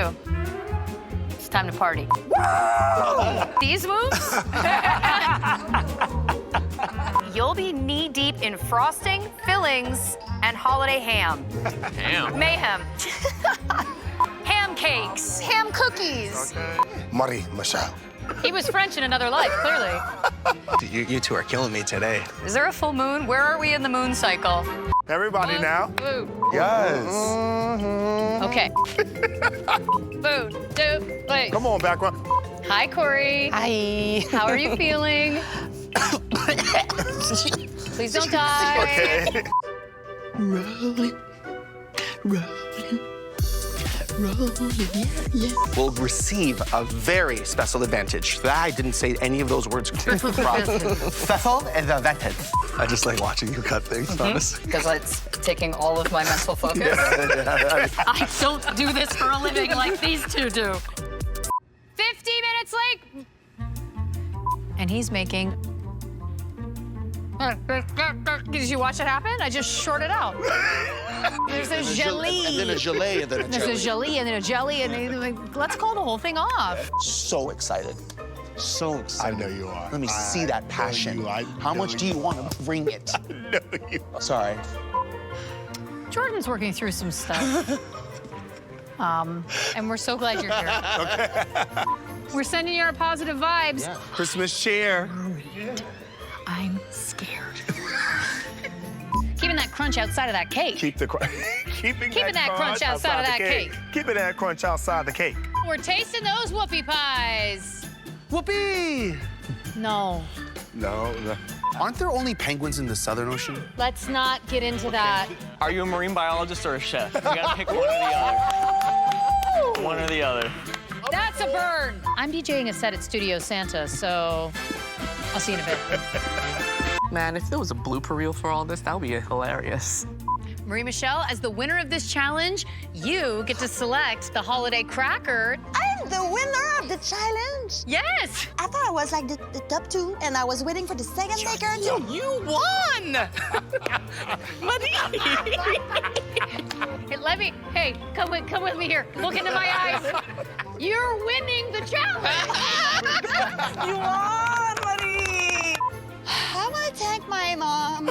do? It's time to party. These moves? You'll be knee-deep in frosting, fillings, and holiday ham. Ham? Mayhem. Ham cakes. Ham cookies. Marie Michelle. He was French in another life, clearly. You two are killing me today. Is there a full moon? Where are we in the moon cycle? Everybody now. Food. Yes. Okay. Food. Wait. Come on, background. Hi, Corey. Hi. How are you feeling? Please don't die. Okay. Rolling, rolling, rolling, yeah. Will receive a very special advantage. I didn't say any of those words. Special advantage. I just like watching you cut things, honestly. Because it's taking all of my mental focus. I don't do this for a living like these two do. 50 minutes late. And he's making... Did you watch it happen? I just shorted out. There's a jelly. And then a gelée, and then a There's a jelly, and then a jelly, and then, let's call the whole thing off. So excited. So excited. I know you are. Let me see that passion. How much do you want to bring it? I know you are. Sorry. Jordan's working through some stuff. And we're so glad you're here. Okay. We're sending you our positive vibes. Yeah. Christmas cheer. I'm scared. Keeping that crunch outside of that cake. Keep the keeping that crunch outside of that cake. Keeping that crunch outside the cake. We're tasting those whoopie pies. Whoopee! No. No. Aren't there only penguins in the Southern Ocean? Let's not get into that. Are you a marine biologist or a chef? You gotta pick one or the other. One or the other. That's a burn. I'm DJing a set at Studio Santa, so I'll see you in a bit. Man, if there was a blooper reel for all this, that would be hilarious. Marie Michelle, as the winner of this challenge, you get to select the holiday cracker. I'm the winner of the challenge. Yes! I thought I was like the top two, and I was waiting for the second maker to... You won! Hey, come with me here. Look into my eyes. You're winning the challenge. You won, Marie! I want to thank my mom.